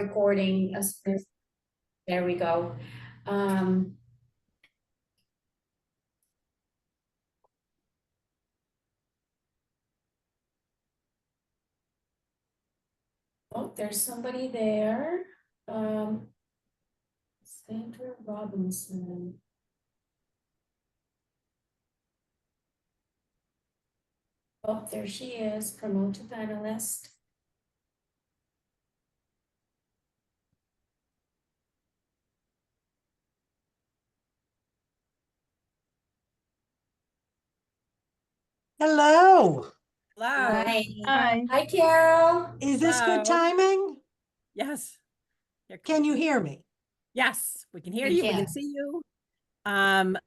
recording. There we go. Oh, there's somebody there. Sandra Robinson. Oh, there she is, promote to panelist. Hello. Hello. Hi. Hi. Hi, Carol. Is this good Hello. timing? Yes. Can you hear me? Yes, we can hear We you. We can. can see you.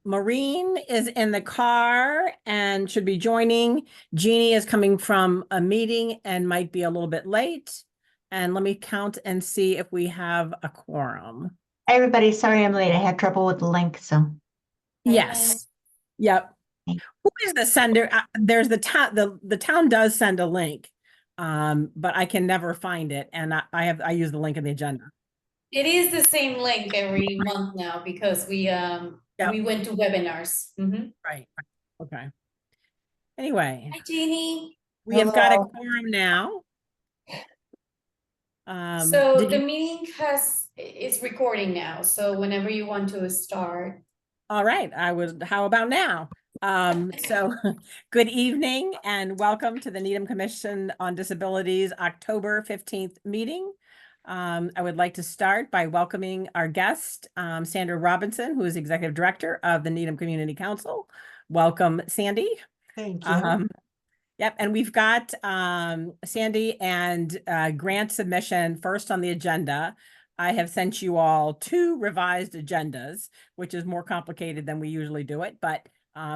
Maureen is in the car and should be joining. Jeannie is coming from a meeting and might be a little bit late. And let me count and see if we have a quorum. Hi, everybody. Sorry I'm late. I had trouble with the link, so. Yes. Yep. Who is the sender? There's the town. The town does send a link, but I can never find it. And I use the link in the agenda. It is the same link every month now because we went to webinars. Right. Okay. Anyway, Hi, Jeannie. we have got a Hello. quorum now. So Did the you? meeting is recording now. So whenever you want to start. All right. How about now? So good evening and welcome to the Needham Commission on Disabilities October 15th meeting. I would like to start by welcoming our guest, Sandra Robinson, who is Executive Director of the Needham Community Council. Welcome, Sandy. Thank you. Yep, and we've got Sandy and grant submission first on the agenda. I have sent you all 2 revised agendas, which is more complicated than we usually do it, but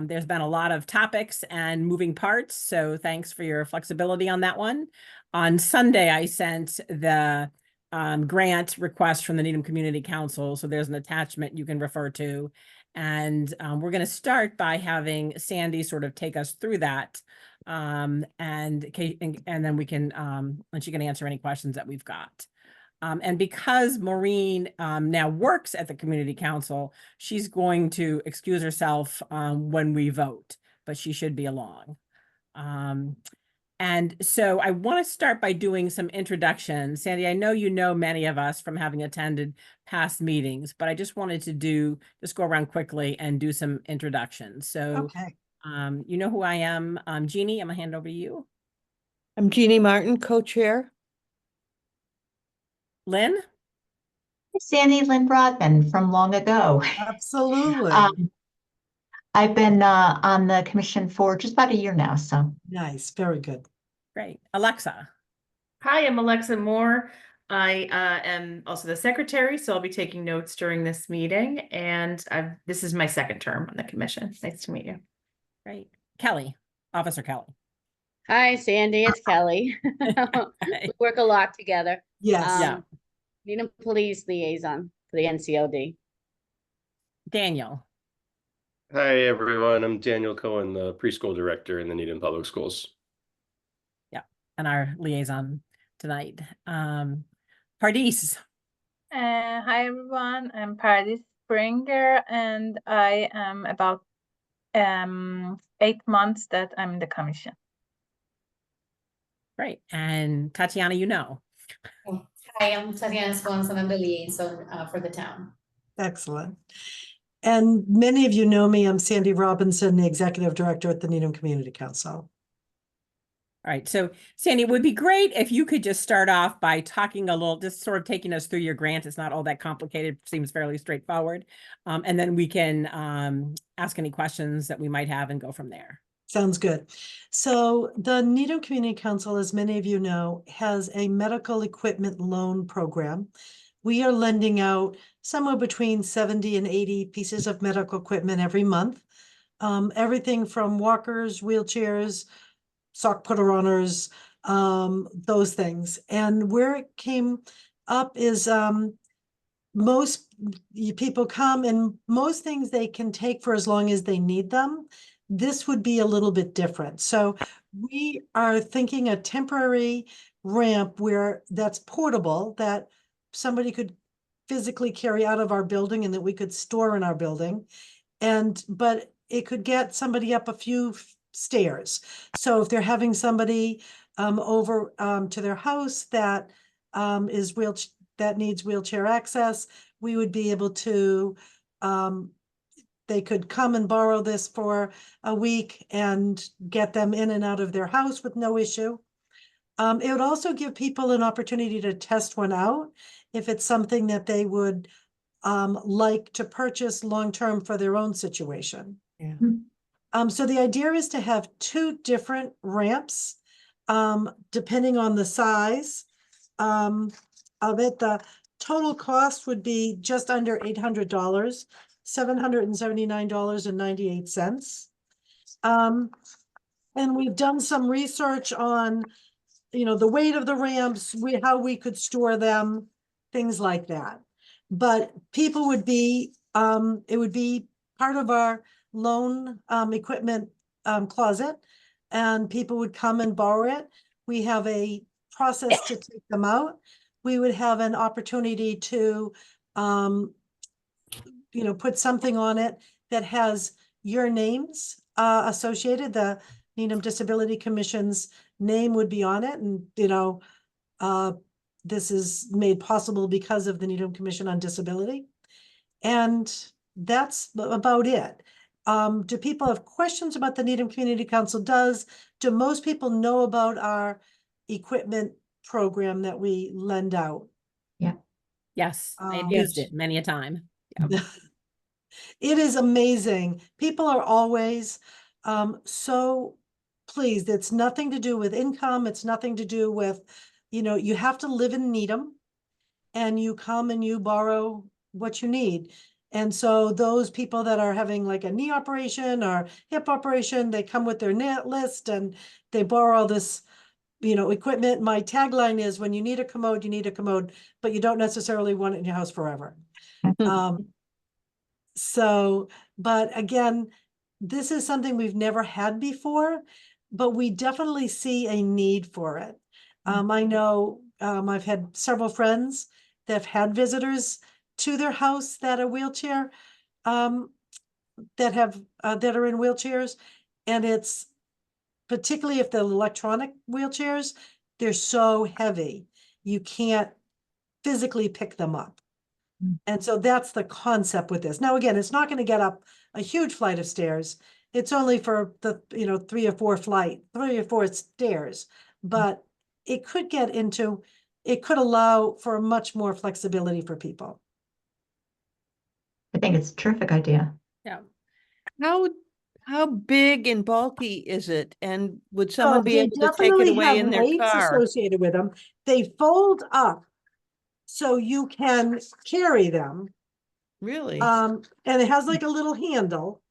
there's been a lot of topics and moving parts, so thanks for your flexibility on that one. On Sunday, I sent the grant request from the Needham Community Council, so there's an attachment you can refer to. And we're going to start by having Sandy sort of take us through that. And then we can, and she can answer any questions that we've got. And because Maureen now works at the community council, she's going to excuse herself when we vote, but she should be along. And so I want to start by doing some introductions. Sandy, I know you know many of us from having attended past meetings, but I just wanted to just go around quickly and do some introductions. So Okay. you know who I am. Jeannie, I'm gonna hand over to you. I'm Jeannie Martin, co-chair. Lynn? Sandy Lynn Broadman from long ago. Absolutely. I've been on the commission for just about a year now, so. Nice. Very good. Great. Alexa? Hi, I'm Alexa Moore. I am also the secretary, so I'll be taking notes during this meeting. And this is my second term on the commission. Nice to meet you. Great. Kelly, Officer Kelly. Hi, Sandy, it's Kelly. We work a lot together. Yes. Yeah. Needham Police Liaison for the NCOD. Daniel. Hi, everyone. I'm Daniel Cohen, the preschool director in the Needham Public Schools. Yeah, and our liaison tonight. Pardis. Hi, everyone. I'm Pardis Springer, and I am about 8 months that I'm in the commission. Great. And Tatiana, you know. Hi, I'm Tatiana Swanson. I'm the liaison for the town. Excellent. And many of you know me. I'm Sandy Robinson, the Executive Director at the Needham Community Council. All right. So Sandy, it would be great if you could just start off by talking a little, just sort of taking us through your grant. It's not all that complicated. Seems fairly straightforward. And then we can ask any questions that we might have and go from there. Sounds good. So the Needham Community Council, as many of you know, has a medical equipment loan program. We are lending out somewhere between 70 and 80 pieces of medical equipment every month. Everything from walkers, wheelchairs, sock putter-runners, those things. And where it came up is most people come and most things they can take for as long as they need them. This would be a little bit different. So we are thinking a temporary ramp where that's portable, that somebody could physically carry out of our building and that we could store in our building. But it could get somebody up a few stairs. So if they're having somebody over to their house that that needs wheelchair access, we would be able to, they could come and borrow this for a week and get them in and out of their house with no issue. It would also give people an opportunity to test one out if it's something that they would like to purchase long-term for their own situation. Yeah. So the idea is to have 2 different ramps, depending on the size of it. The total cost would be just under $800, $779.98. And we've done some research on, the weight of the ramps, how we could store them, things like that. But people would be, it would be part of our loan equipment closet, and people would come and borrow it. We have a process to take them out. We would have an opportunity to, put something on it that has your names associated. The Needham Disability Commission's name would be on it, and this is made possible because of the Needham Commission on Disability. And that's about it. Do people have questions about the Needham Community Council? Do most people know about our equipment program that we lend out? Yes, I've Yes. used it many a time. It is amazing. People are always so pleased. It's nothing to do with income. It's nothing to do with, you have to live in Needham and you come and you borrow what you need. And so those people that are having like a knee operation or hip operation, they come with their net list and they borrow all this, equipment. My tagline is, when you need a commode, you need a commode, but you don't necessarily want it in your house forever. But again, this is something we've never had before, but we definitely see a need for it. I know I've had several friends that have had visitors to their house that are wheelchair, that are in wheelchairs, and it's particularly if they're electronic wheelchairs, they're so heavy, you can't physically pick them up. And so that's the concept with this. Now, again, it's not going to get up a huge flight of stairs. It's only for the, 3 or 4 stairs, but it could allow for much more flexibility for people. I think it's a terrific idea. Yeah. How big and bulky is it? And would someone be they able to take it definitely away have in their weights car? associated with them. They fold up so you can carry them. Really? And it has like a little handle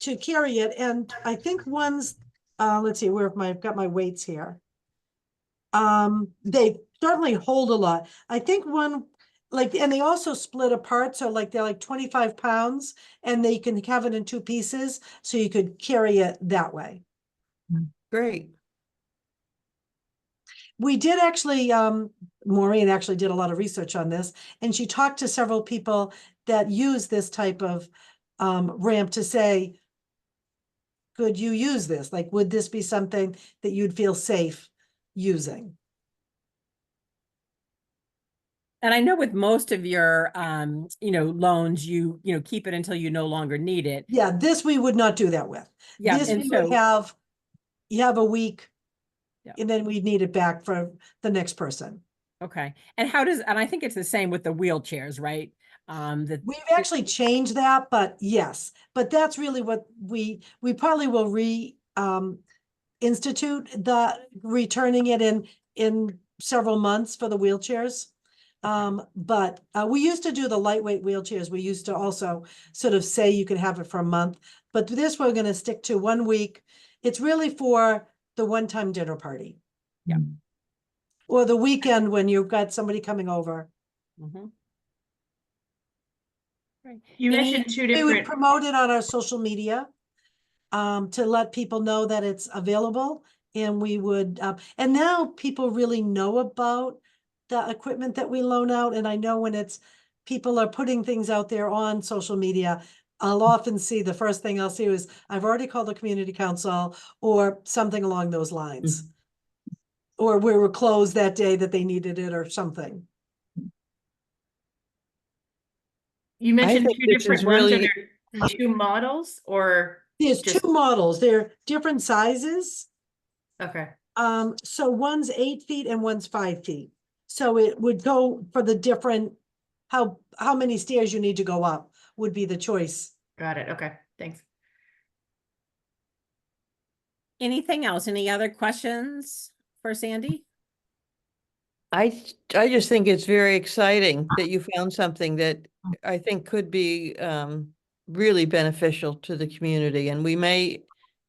to carry it. And I think one's, let's see, I've got my weights here. They certainly hold a lot. I think one, and they also split apart. So they're like 25 pounds and they can have it in 2 pieces. So you could carry it that way. Great. We did actually, Maureen actually did a lot of research on this, and she talked to several people that use this type of ramp to say, could you use this? Would this be something that you'd feel safe using? And I know with most of your, loans, you keep it until you no longer need it. Yeah, this we would not do that with. Yeah, This and we so- would have, you have a week, Yeah. and then we'd need it back for the next person. Okay. And I think it's the same with the wheelchairs, right? We've actually changed that, but yes, but that's really what we probably will institute the returning it in several months for the wheelchairs. But we used to do the lightweight wheelchairs. We used to also sort of say you could have it for a month, but this we're going to stick to 1 week. It's really for the one-time dinner party. Yeah. Or the weekend when you've got somebody coming over. Mhm. Right. You mentioned 2 We would different. promote it on our social media to let people know that it's available, and we would, and now people really know about the equipment that we loan out, and I know when it's, people are putting things out there on social media, I'll often see, the first thing I'll see is, I've already called the community council, or something along those lines. Or we were closed that day that they needed it, or something. You mentioned think two this different is ones. Are really- there two models or There's just two models, they're different sizes. okay? So one's 8 feet and one's 5 feet. So it would go for the different, how many stairs you need to go up would be the choice. Got it. Okay, thanks. Anything else? Any other questions for Sandy? I just think it's very exciting that you found something that I think could be really beneficial to the community, and we may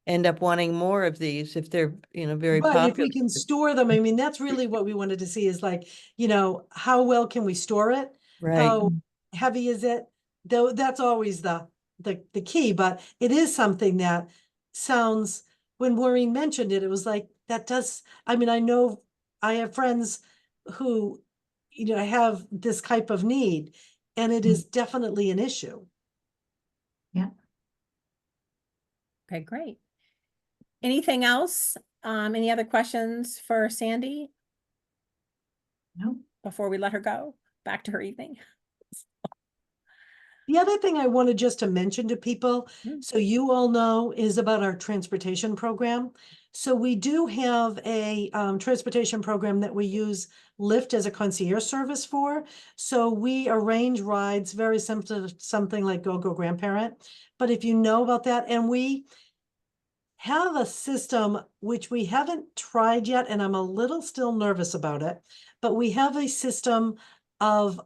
end up wanting more of these if they're, very But if we popular. can store them, I mean, that's really what we wanted to see, is like, how well can we store it? Right. How heavy is it? Though that's always the key, but it is something that sounds, when Maureen mentioned it, it was like, that does, I mean, I know I have friends who, have this type of need, and it is definitely an issue. Okay, great. Anything else? Any other questions for Sandy No. before we let her go back to her evening? The other thing I wanted just to mention to people, Mm. so you all know, is about our transportation program. So we do have a transportation program that we use Lyft as a concierge service for. So we arrange rides, very simple, something like Go Go Grandparent. But if you know about that, and we have a system which we haven't tried yet, and I'm a little still nervous about it, but we have a system of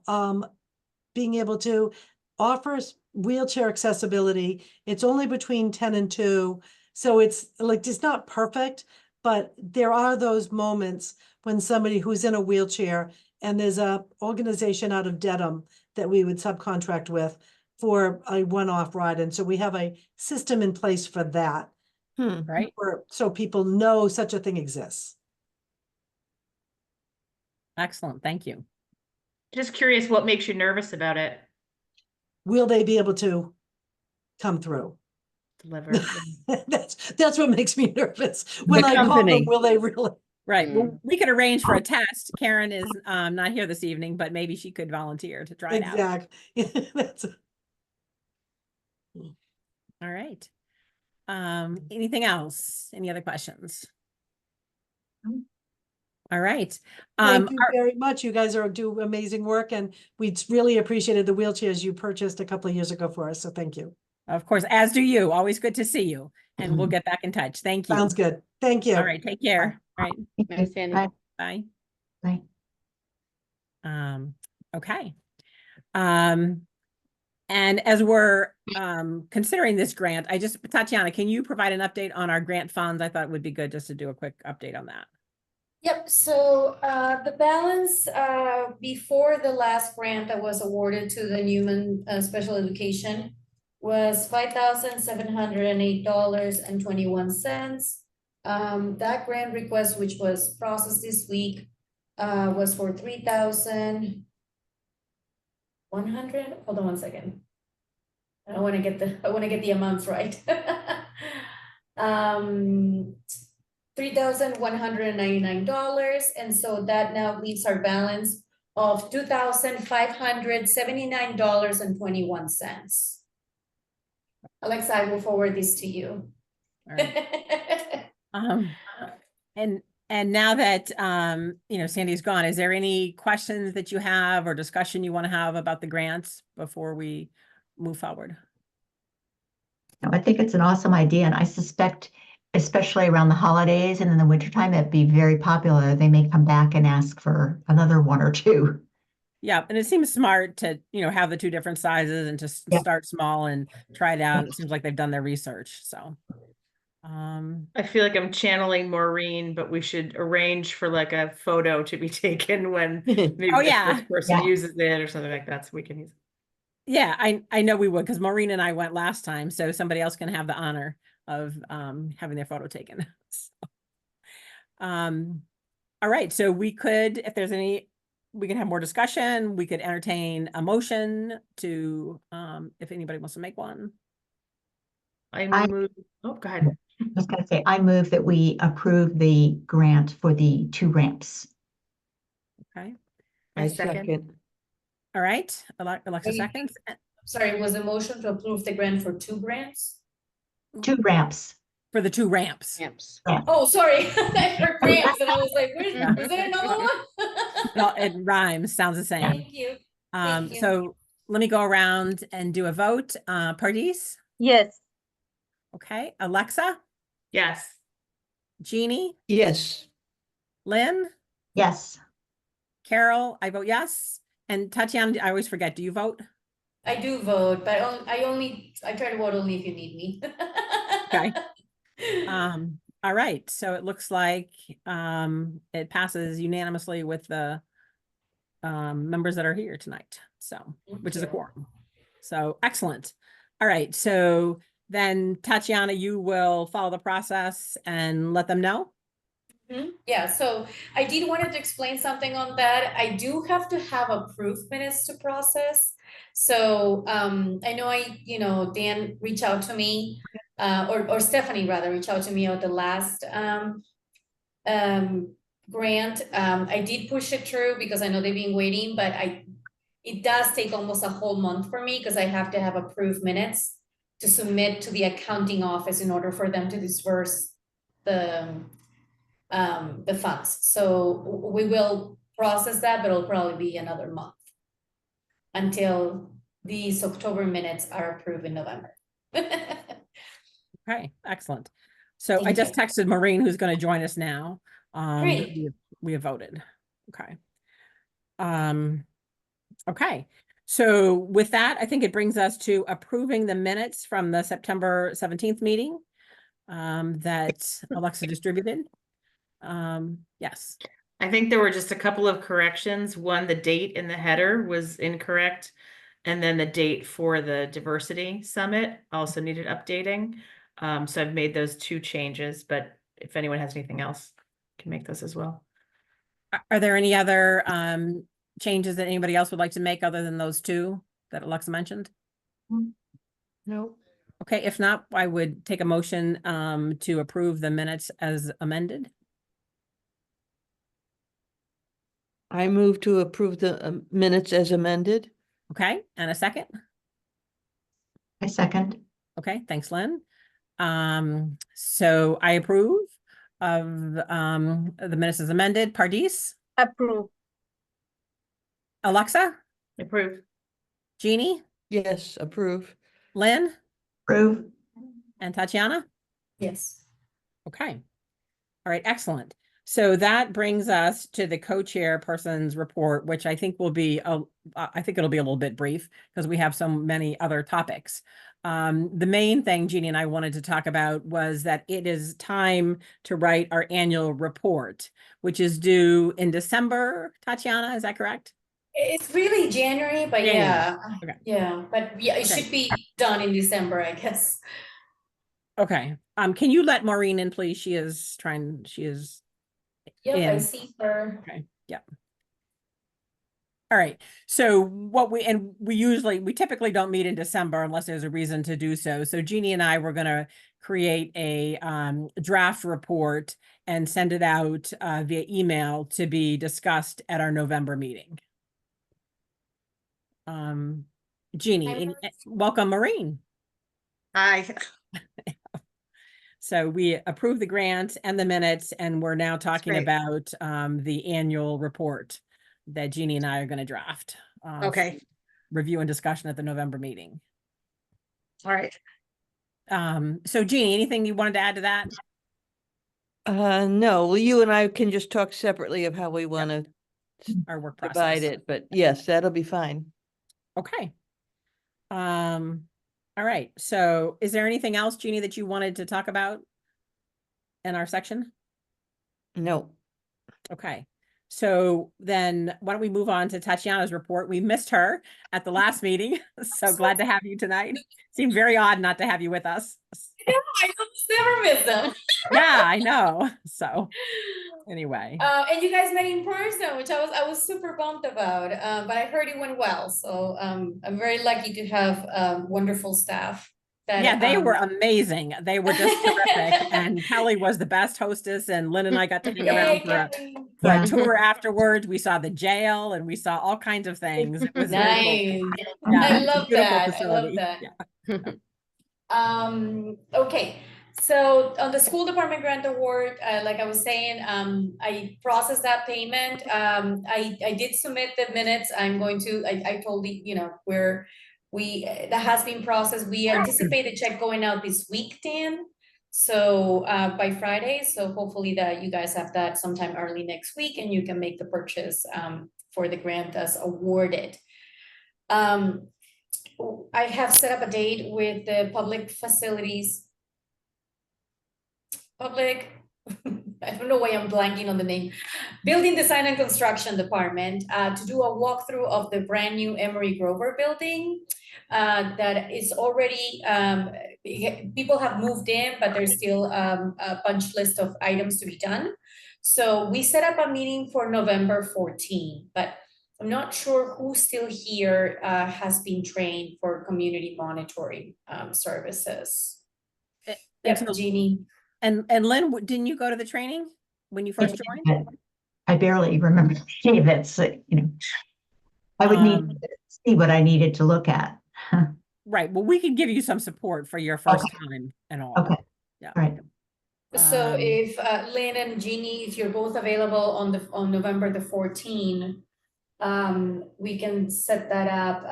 being able to offer wheelchair accessibility. It's only between 10 and 2. So it's like, it's not perfect, but there are those moments when somebody who's in a wheelchair, and there's a organization out of Dedham that we would subcontract with for a one-off ride. And so we have a system in place for that. Right? So people know such a thing exists. Excellent. Thank you. Just curious, what makes you nervous about it? Will they be able to come through? Deliver. That's what makes me nervous. When I call them, company. will they really? Right. Well, we could arrange for a test. Karen is not here this evening, but maybe she could volunteer to try it out. Exactly. That's All right. Anything else? Any other questions? No. All right. Thank you very much. You guys do amazing work, and we really appreciated the wheelchairs you purchased a couple of years ago for us. So thank you. Of course, as do you. Always good to see you. And we'll get back in touch. Thank you. Sounds good. Thank you. All right. Take care. All right. Thank Bye, you. Sandy. Bye. Bye. Bye. Okay. And as we're considering this grant, Tatiana, can you provide an update on our grant funds? I thought it would be good just to do a quick update on that. Yep, so the balance before the last grant that was awarded to the Newman Special Education was $5,708.21. That grant request, which was processed this week, was for 3,100. Hold on one second. I want to get the amounts right. $3,199, and so that now leaves our balance of $2,579.21. Alexa, I will forward this to you. All right. And now that Sandy's gone, is there any questions that you have or discussion you want to have about the grants before we move forward? No, I think it's an awesome idea, and I suspect, especially around the holidays and in the wintertime, it'd be very popular. They may come back and ask for another one or two. Yeah, and it seems smart to, have the two different sizes and just Yeah. start small and try it out. It seems like they've done their research, so. I feel like I'm channeling Maureen, but we should arrange for like a photo to be taken when maybe Oh, the yeah. first person Yeah. uses it or something like that, so we can use it. Yeah, I know we would, because Maureen and I went last time, so somebody else can have the honor of having their photo taken. So, all right, so we could, if there's any we can have more discussion. We could entertain a motion to, if anybody wants to make one. I I- move, oh, go ahead. I was gonna say, I move that we approve the grant for the 2 ramps. Okay. I second. second. All right. Alexa Are you- seconds. Sorry, was the motion to approve the grant for 2 grants? 2 ramps. For the 2 ramps. Yamps. Oh, sorry, I heard grants and I was like, where's, Yeah. is there another one? It rhymes, sounds the same. Thank you. Thank you. So let me go around and do a vote. Pardis? Yes. Okay. Alexa? Yes. Jeannie? Yes, Lynn? Yes. Carol? I vote yes. And Tatiana, I always forget, do you vote? I do vote, but I try to vote only if you need me. Okay. All right, so it looks like it passes unanimously with the members that are here tonight, so, which is a Okay. quorum. So excellent. All right, so then Tatiana, you will follow the process and let them know? Yeah, so I did wanted to explain something on that. I do have to have approved minutes to process. So I know Dan reached out to me, or Stephanie rather reached out to me at the last grant. I did push it through because I know they've been waiting, but it does take almost a whole month for me because I have to have approved minutes to submit to the accounting office in order for them to disperse the funds. So we will process that, but it'll probably be another month until these October minutes are approved in November. Okay, excellent. So I Thank just you. texted Maureen, who's going to join us now. That Great. we have voted. Okay. Okay. So with that, I think it brings us to approving the minutes from the September 17th meeting that Alexa distributed. Yes. I think there were just a couple of corrections. One, the date in the header was incorrect. And then the date for the diversity summit also needed updating. So I've made those 2 changes, but if anyone has anything else, can make those as well. Are there any other changes that anybody else would like to make other than those 2 that Alexa mentioned? no, Okay, if not, I would take a motion to approve the minutes as amended. I move to approve the minutes as amended. Okay, and a second? I second. Okay, thanks, Lynn. So I approve of the minutes as amended. Pardis? Approve. Alexa? Approve. Jeannie? Yes, approve. Lynn? Approve. And Tatiana? Yes. Okay. All right, excellent. So that brings us to the co-chair person's report, which I think will be, I think it'll be a little bit brief because we have so many other topics. The main thing Jeannie and I wanted to talk about was that it is time to write our annual report, which is due in December. Tatiana, is that correct? It's really January, but January. yeah. Okay. Yeah, but yeah, it Okay. should be done in December, I guess. Okay. Can you let Maureen in, please? She is Yep, I in. see her. Okay, yeah. All right, so we typically don't meet in December unless there's a reason to do so. So Jeannie and I were gonna create a draft report and send it out via email to be discussed at our November meeting. Jeannie, welcome Maureen. Hi. So we approved the grant and the minutes, and we're now talking great. about the annual report that Jeannie and I are going to draft. Okay, Review and discussion at the November meeting. all right. So Jeannie, anything you wanted to add to that? No, well, you and I can just talk separately of how we want to Our work divide process. it, but yes, that'll be fine. Okay. All right. So is there anything else, Jeannie, that you wanted to talk about in our section? No, Okay. So then why don't we move on to Tatiana's report? We missed her at the last meeting. So glad to have you tonight. Seemed very odd not to have you with us. Yeah, I almost never miss them. Yeah, I know. So anyway. And you guys met in person, which I was super bummed about. But I heard it went well. So I'm very lucky to have wonderful staff. That, Yeah, they were amazing. They were just terrific. And Kelly was the best hostess, and Lynn and I got to hang around for a, Kelly. for a Yeah. tour afterwards. We saw the jail and we saw all kinds of things. It was very cool. Nice. Yeah, I it's a love beautiful that. I love facility. that. Yeah. Okay. So on the school department grant award, like I was saying, I processed that payment. I did submit the minutes. I'm going to, I told you know, that has been processed. We anticipate the check going out this week, Dan. So by Friday, so hopefully that you guys have that sometime early next week and you can make the purchase for the grant as awarded. I have set up a date with the I don't know why I'm blanking on the name, Building Design and Construction Department, to do a walkthrough of the brand new Emery Grover building. That is already, people have moved in, but there's still a punch list of items to be done. So we set up a meeting for November 14, but I'm not sure who still here has been trained for community monitoring services. And Yep, so- Jeannie. And Lynn, didn't you go to the training when you first joined? I barely remember any of it, so, you know, I would need to see what I needed to look at. Right. Well, we could give you some support for your first time and all. Okay. Yeah. All right. So if Lynn and Jeannie, if you're both available on November the 14th, we can set that up.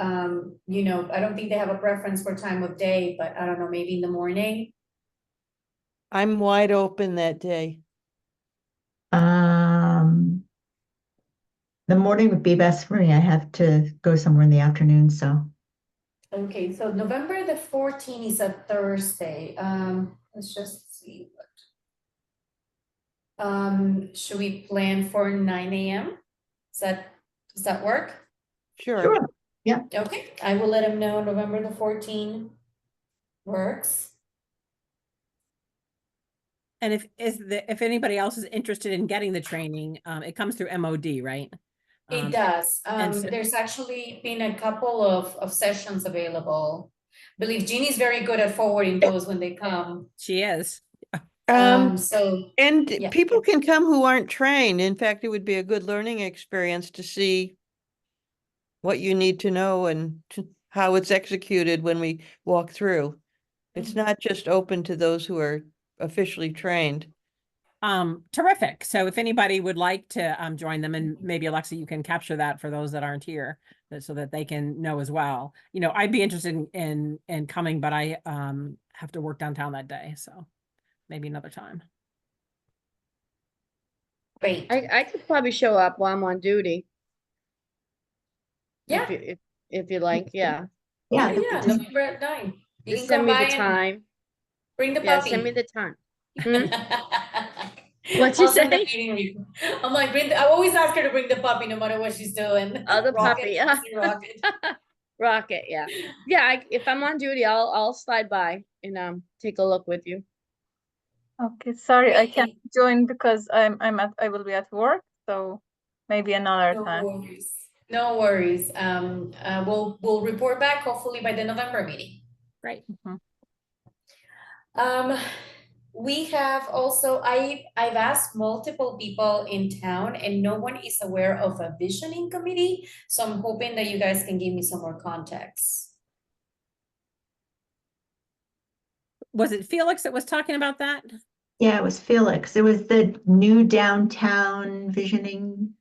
You know, I don't think they have a preference for time of day, but I don't know, maybe in the morning. I'm wide open that day. The morning would be best for me. I have to go somewhere in the afternoon, so. Okay, so November the 14th is a Thursday. Let's just see. Should we plan for 9 a.m.? Does that work? Sure. Sure. Yeah. Okay, I will let them know November the 14th works. And if anybody else is interested in getting the training, it comes through MOD, right? It does. and so- There's actually been a couple of sessions available. I believe Jeannie's very good at forwarding those when they come. She is. So And yeah. people can come who aren't trained. In fact, it would be a good learning experience to see what you need to know and how it's executed when we walk through. It's Mhm. not just open to those who are officially trained. Terrific. So if anybody would like to join them, and maybe Alexa, you can capture that for those that aren't here, so that they can know as well. You know, I'd be interested in coming, but I have to work downtown that day, so maybe another time. Great. I could probably show up while I'm on duty. Yeah. If you like, yeah. Yeah. Yeah, November at 9. You Just can send come me by the and time. bring the Yeah, puppy. send me the time. Hmm? What'd I'll you send the say? meeting. I'm like, I always ask her to bring the puppy no matter what she's doing. Oh, the Rocket, puppy, yeah. Rocket. Rocket, yeah. Yeah, if I'm on duty, I'll slide by and take a look with you. Okay, sorry, I Great. can't join because I will be at work, so maybe another No time. worries. No worries. We'll report back hopefully by the November meeting. Great. We have also, I've asked multiple people in town and no one is aware of a visioning committee. So I'm hoping that you guys can give me some more context. Was it Felix that was talking about that? Yeah, it was Felix. It was the new downtown visioning.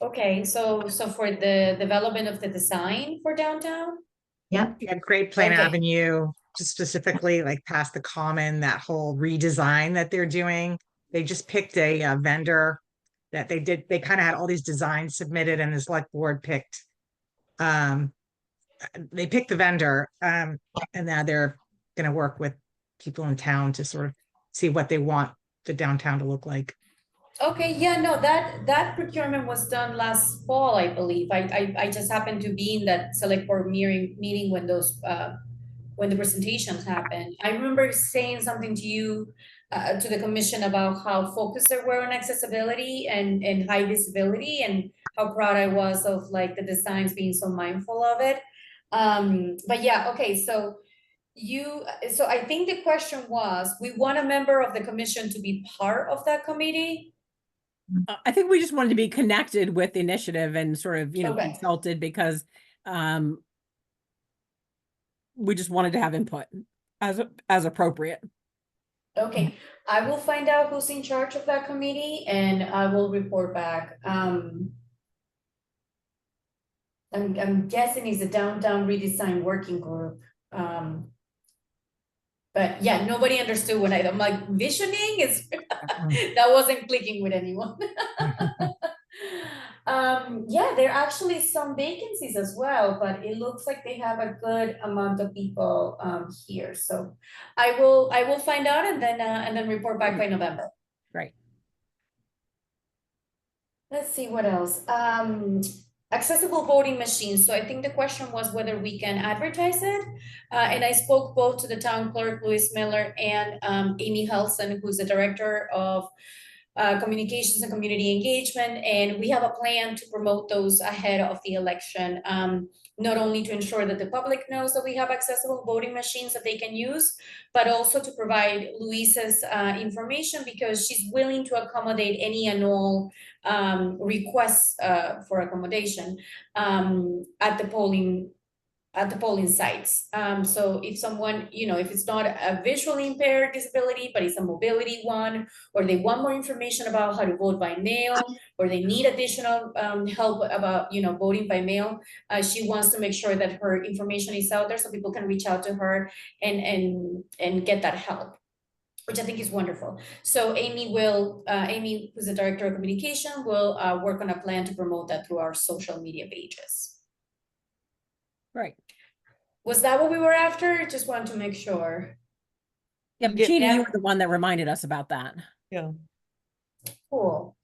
Okay, so for the development of the design for downtown? Yep. Yeah, Great Plain Okay. Avenue, just specifically like past the Common, that whole redesign that they're doing. They just picked a vendor that they kind of had all these designs submitted and the select board picked. They picked the vendor and now they're going to work with people in town to sort of see what they want the downtown to look like. Okay, yeah, no, that procurement was done last fall, I believe. I just happened to be in that select board meeting when those when the presentations happened. I remember saying something to you, to the commission about how focused they were on accessibility and high visibility, and how proud I was of like the designs being so mindful of it. But yeah, okay, so so I think the question was, we want a member of the commission to be part of that committee. I think we just wanted to be connected with the initiative and sort of, Okay. consulted because we just wanted to have input as appropriate. Okay, I will find out who's in charge of that committee and I will report back. I'm guessing it's a downtown redesign working group. But yeah, nobody understood what I'm like, visioning is, that wasn't clicking with anyone. Yeah, there are actually some vacancies as well, but it looks like they have a good amount of people here. So I will find out and then report back by November. Right. Let's see what else. Accessible voting machines. So I think the question was whether we can advertise it. And I spoke both to the town clerk, Louis Miller, and Amy Helson, who's the director of communications and community engagement. And we have a plan to promote those ahead of the election. Not only to ensure that the public knows that we have accessible voting machines that they can use, but also to provide Louisa's information because she's willing to accommodate any and all requests for accommodation at the polling sites. So if someone, if it's not a visually impaired disability, but it's a mobility one, or they want more information about how to vote by mail, or they need additional help about, voting by mail, she wants to make sure that her information is out there so people can reach out to her and get that help, which I think is wonderful. So Amy, who's the director of communication, will work on a plan to promote that through our social media pages. Right. Was that what we were after? Just wanted to make sure. Yeah, Yeah. Gina, you were the one that reminded us about that. Yeah. Cool.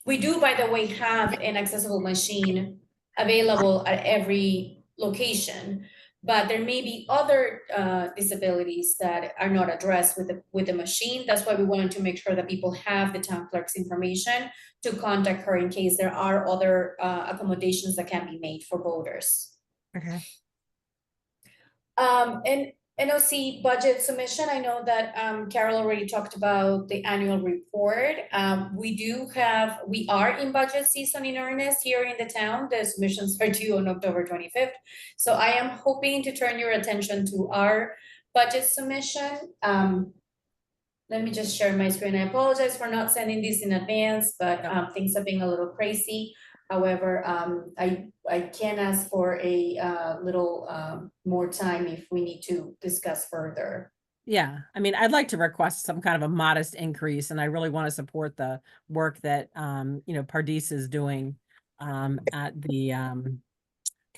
We do, by the way, have an accessible machine available at every location, but there may be other disabilities that are not addressed with the machine. That's why we wanted to make sure that people have the town clerk's information to contact her in case there are other accommodations that can be made for voters. Okay. And NOC budget submission, I know that Carol already talked about the annual report. We are in budget season in earnest here in the town. The submissions are due on October 25th. So I am hoping to turn your attention to our budget submission. Let me just share my screen. I apologize for not sending this in advance, but things have been a little crazy. However, I can ask for a little more time if we need to discuss further. Yeah, I mean, I'd like to request some kind of a modest increase, and I really want to support the work that Pardis is doing at the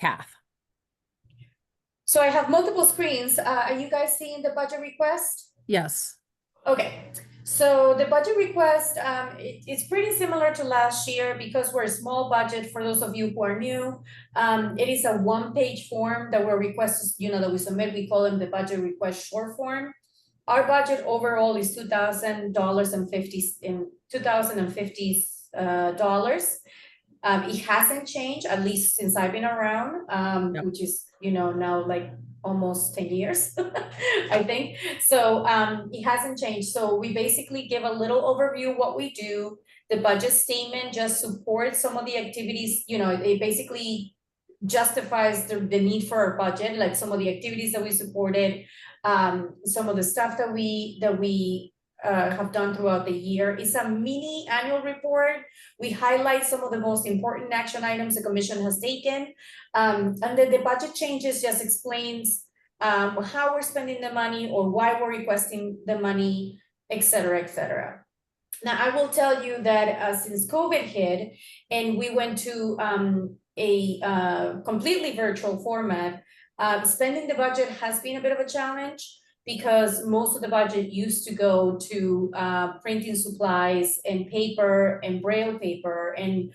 CAF. So I have multiple screens. Are you guys seeing the budget request? Yes. Okay, so the budget request, it's pretty similar to last year because we're a small budget. For those of you who are new, it is a one-page form that we're requesting, that we submit. We call them the budget request short form. Our budget overall is $2,050. It hasn't changed, at least since I've been around, which is, now like almost 10 years, I think. So it hasn't changed. So we basically give a little overview of what we do. The budget statement just supports some of the activities, it basically justifies the need for our budget, like some of the activities that we supported, some of the stuff that we have done throughout the year. It's a mini annual report. We highlight some of the most important action items the commission has taken. And then the budget changes just explains how we're spending the money or why we're requesting the money, et cetera, et cetera. Now, I will tell you that since COVID hit and we went to a completely virtual format, spending the budget has been a bit of a challenge because most of the budget used to go to printing supplies and paper and braille paper, and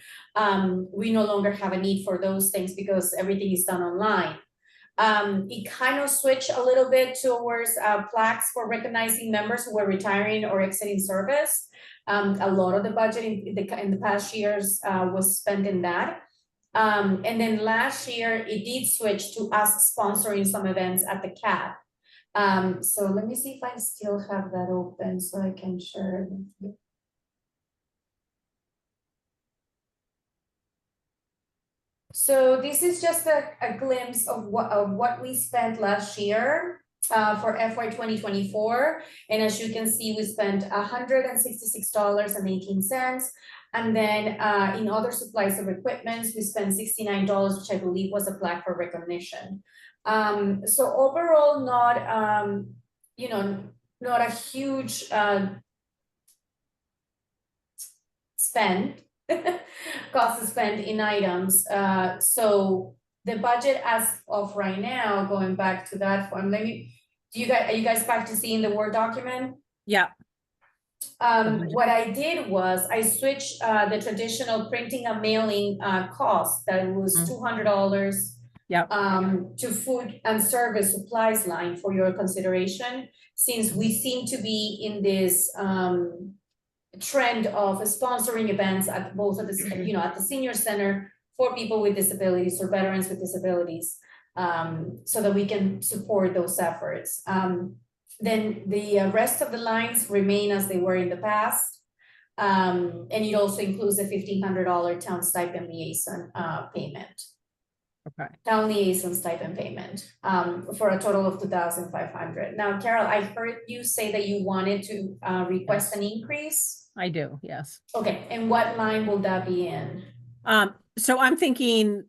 we no longer have a need for those things because everything is done online. It kind of switched a little bit towards plaques for recognizing members who were retiring or exiting service. A lot of the budget in the past years was spent in that. And then last year it did switch to us sponsoring some events at the CAP. So let me see if I still have that open so I can share it with you. So this is just a glimpse of what we spent last year for FY 2024. And as you can see, we spent $166.18. And then in other supplies of equipment, we spent $69, which I believe was a plaque for recognition. So overall, not not a huge spend. Cost to spend in items. So the budget as of right now, going back to that form, are you guys back to seeing the Word document? Yeah. What I did was I switched the traditional printing and mailing cost that was $200 to food and service supplies line for your consideration, since we seem to be in this trend of sponsoring events at both of the, at the senior center for people with disabilities or veterans with disabilities, so that we can support those efforts. Then the rest of the lines remain as they were in the past. And it also includes a $1,500 town stipend liaison payment. Okay. Town liaison stipend payment for a total of $2,500. Now, Carol, I heard you say that you wanted to request an increase. I do, yes. Okay, and what line will that be in? So I'm thinking,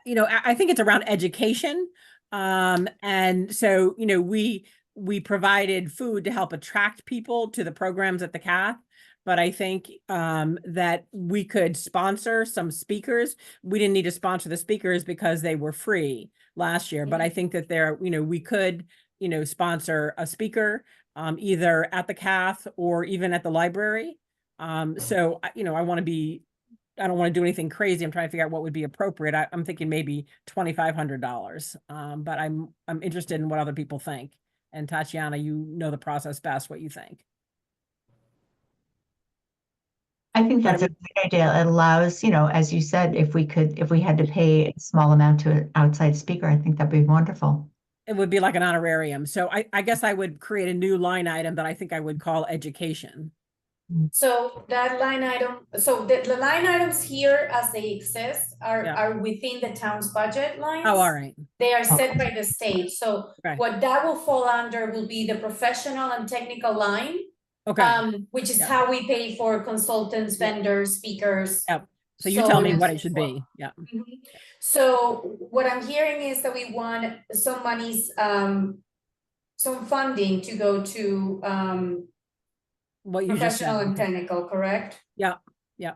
I think it's around education. And so, we provided food to help attract people to the programs at the CAF. But I think that we could sponsor some speakers. We didn't need to sponsor the speakers because they were free last year. But I think that we could, sponsor a speaker either at the CAF or even at the library. So, I want to be, I don't want to do anything crazy. I'm trying to figure out what would be appropriate. I'm thinking maybe $2,500. But I'm interested in what other people think. And Tatiana, you know the process best, what you think. I think that's a great idea. It allows, as you said, if we had to pay a small amount to an outside speaker, I think that'd be wonderful. It would be like an honorarium. So I guess I would create a new line item that I think I would call education. So that line item, so the line items here as they exist are within the town's budget lines. Oh, all right. They are set by the state. So what that will fall under will be the professional and technical line. Okay. Which is how we pay for consultants, vendors, speakers. Yep. So you tell me what it should be. Yeah. So what I'm hearing is that we want some monies, some funding to go to what you professional just said. and technical, correct? Yeah. Yeah.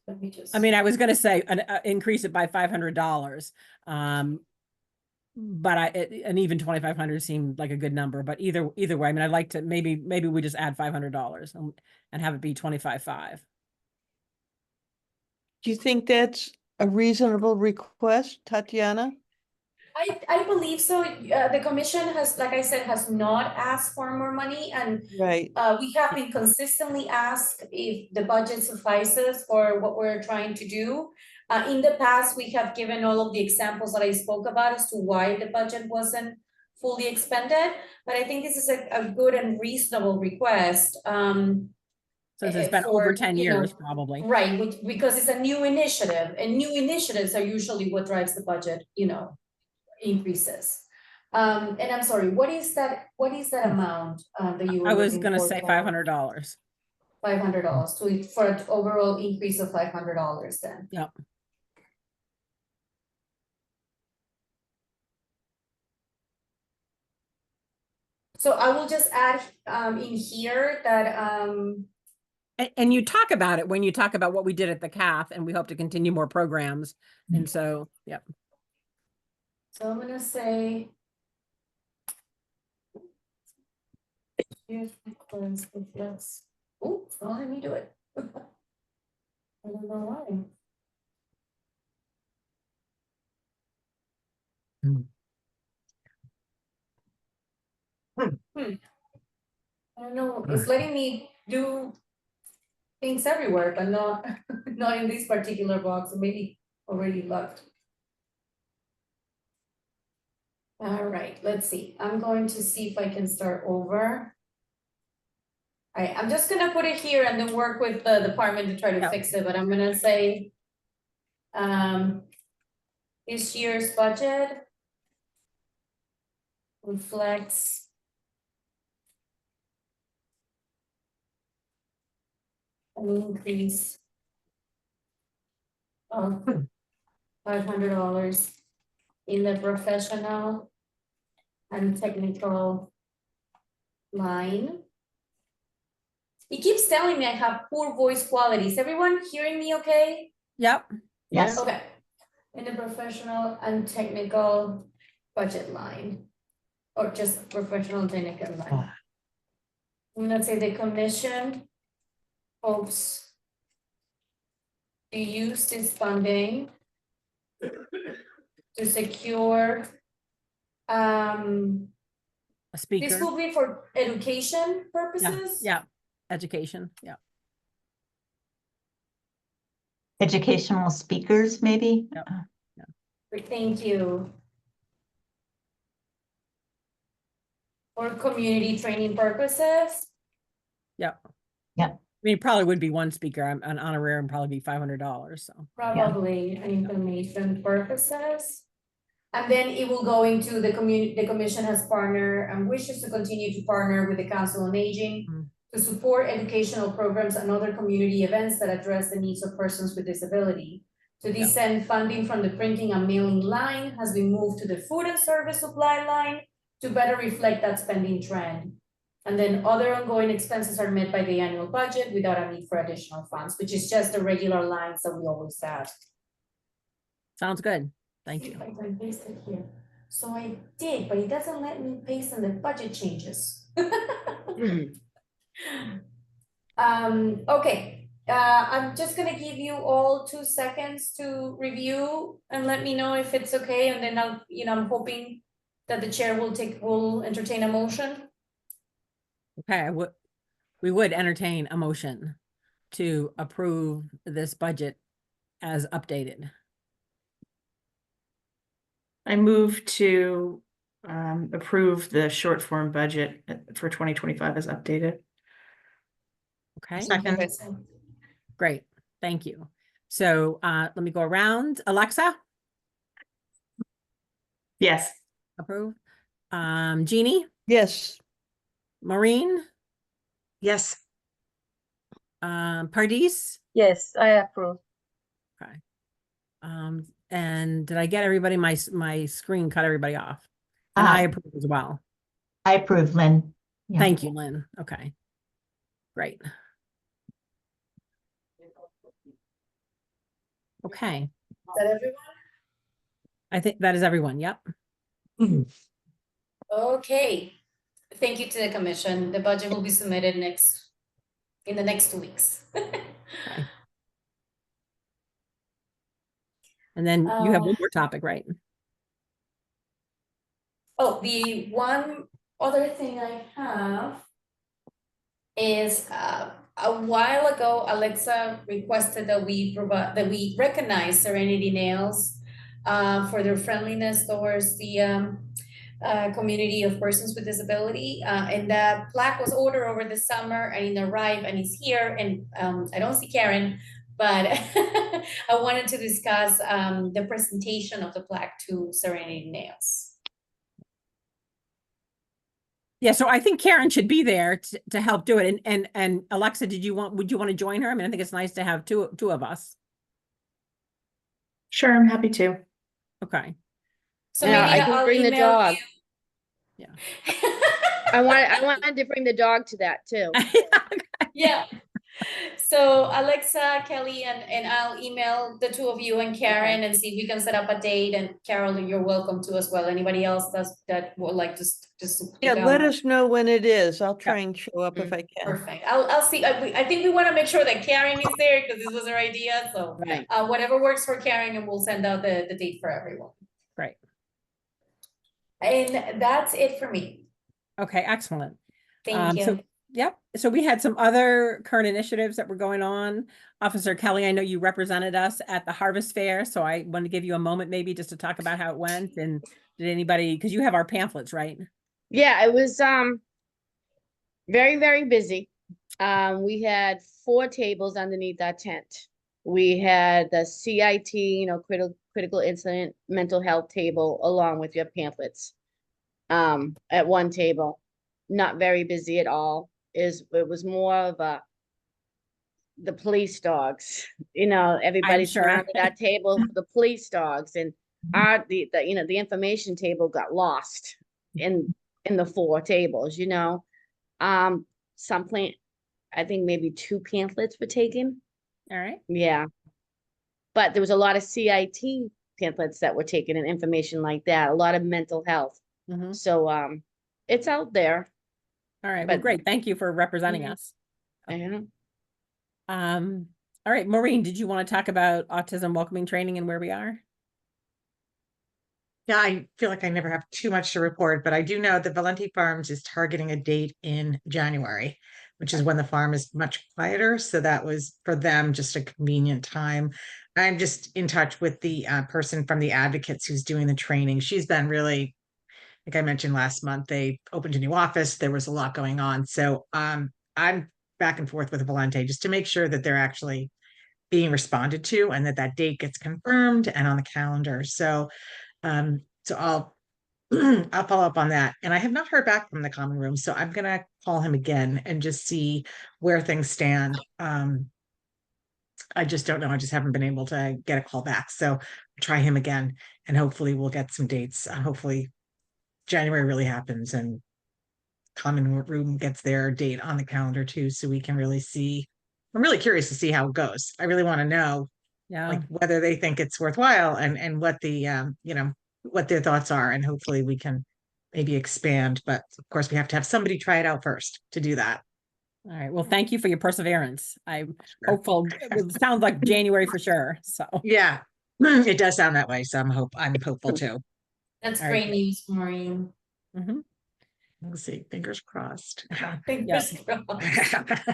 Let me just. I mean, I was going to say increase it by $500. But an even 2,500 seemed like a good number. But either way, I mean, I'd like to maybe we just add $500 and have it be 25.5. Do you think that's a reasonable request, Tatiana? I believe so. The commission has, like I said, has not asked for more money, and we have been consistently asked if the budget suffices for what we're trying to do. In the past, we have given all of the examples that I spoke about as to why the budget wasn't fully expended, but I think this is a good and reasonable request. Since it's been over 10 years, probably. Right, because it's a new initiative, and new initiatives are usually what drives the budget, increases. And I'm sorry, what is that amount that you were I was looking going to for, say Carol? $500. $500 for an overall increase of $500 then. Yep. So I will just add in here that and you talk about it when you talk about what we did at the CAF, and we hope to continue more programs. And so, yep. So I'm gonna say. Here's my cleanse reflex. Oh, it's not letting me do it. I don't know why. I don't know, it's letting me do things everywhere, but not, not in this particular box, or maybe already left. All right, let's see, I'm going to see if I can start over. All right, I'm just gonna put it here and then work with the department to try to Yeah. fix it, but I'm gonna say, this year's budget reflects an increase of $500 in the professional and technical line. It keeps telling me I have poor voice quality. Is everyone hearing me okay? Yep. Yes. Okay. In the professional and technical budget line, or just professional and technical line. I'm gonna say the commission hopes to use this funding to secure A this speaker. will be for education Yeah. purposes. Yeah. Education. Yeah. Educational speakers, maybe? Yep. Thank you. For community training purposes. Yep. Yep. I mean, it probably would be one speaker. An honorarium probably be $500. So Probably information purposes. And then it will go into the community, the commission has partnered and wishes to continue to partner with the Council on Aging to support educational programs and other community events that address the needs of persons with disability. To this end, funding from the printing and mailing line has been moved to the food and service supply line to better reflect that spending trend. And then other ongoing expenses are met by the annual budget without a need for additional funds, which is just the regular lines that we always have. sounds good. Thank See you. if I can paste it here. So I did, but it doesn't let me paste in the budget changes. Okay, I'm just gonna give you all 2 seconds to review and let me know if it's okay, and then I'll, I'm hoping that the chair will entertain a motion. Okay. We would entertain a motion to approve this budget as updated. I move to approve the short form budget for 2025 as updated. Okay. Second. Great. Thank you. So let me go around. Alexa, Yes. approve. Jeannie, Yes, Maureen, Yes. Pardis. Yes, I approve. Okay. And did I get everybody? My screen cut everybody off. And I approve as well. I approve, Lynn. Yeah. Thank you, Lynn. Okay. Great. Okay. Is that everyone? I think that is everyone. Yep. Okay, thank you to the commission. The budget will be submitted in the next 2 weeks. Okay. And then you have one more topic, right? Oh, the one other thing I have is a while ago, Alexa requested that we recognize Serenity Nails for their friendliness towards the community of persons with disability. And the plaque was ordered over the summer and it arrived and it's here. And I don't see Karen, but I wanted to discuss the presentation of the plaque to Serenity Nails. Yeah, so I think Karen should be there to help do it. And Alexa, would you want to join her? I mean, I think it's nice to have two of us. Sure, I'm happy to. Okay. So Yeah, maybe I can I'll bring the email dog. you. Yeah. I wanted to bring the dog to that too. Yeah. So Alexa, Kelly, and I'll email the two of you and Karen and see if we can set up a date. And Carol, you're welcome to as well. Anybody else that would like to just Yeah, pick let out? us know when it is. I'll Yeah. try and show up if I can. Perfect. I'll see. I think we want to make sure that Karen is there because this was her idea. So Right. whatever works for Karen, and we'll send out the date for everyone. Great. And that's it for me. Okay, excellent. Thank you. So, yep. So we had some other current initiatives that were going on. Officer Kelly, I know you represented us at the Harvest Fair, so I want to give you a moment maybe just to talk about how it went. And did anybody, because you have our pamphlets, right? Yeah, it was very, very busy. We had 4 tables underneath that tent. We had the CIT, critical incident mental health table along with your pamphlets. At one table. Not very busy at all. It was more of the police dogs. Everybody sure. surrounded that table for the police dogs, and the information table got lost in the 4 tables. I think maybe 2 pamphlets were taken. All right. Yeah, but there was a lot of CIT pamphlets that were taken and information like that. A lot of mental health. Mhm. So it's out there. All right. Well, But- great. Thank you for representing Mhm. us. Yeah. All right, Maureen, did you want to talk about autism welcoming training and where we are? Yeah, I feel like I never have too much to report, but I do know that Valenti Farms is targeting a date in January, which is when the farm is much quieter. So that was for them just a convenient time. I'm just in touch with the person from the advocates who's doing the training. She's been really, like I mentioned last month, they opened a new office. There was a lot going on. So I'm back and forth with Valenti just to make sure that they're actually being responded to and that date gets confirmed and on the calendar. So I'll I'll follow up on that. And I have not heard back from the common room, so I'm gonna call him again and just see where things stand. I just don't know. I just haven't been able to get a call back. So try him again and hopefully we'll get some dates. Hopefully January really happens and common room gets their date on the calendar too, so we can really see. I'm really curious to see how it goes. I really want to know Yeah. whether they think it's worthwhile and what the what their thoughts are, and hopefully we can maybe expand, but of course we have to have somebody try it out first to do that. All right. Well, thank you for your perseverance. I'm Sure. hopeful. It sounds like January for sure. So Yeah, it does sound that way, so I'm hopeful too. That's All right, great news, Maureen. Mhm. We'll see, fingers crossed. Fingers crossed.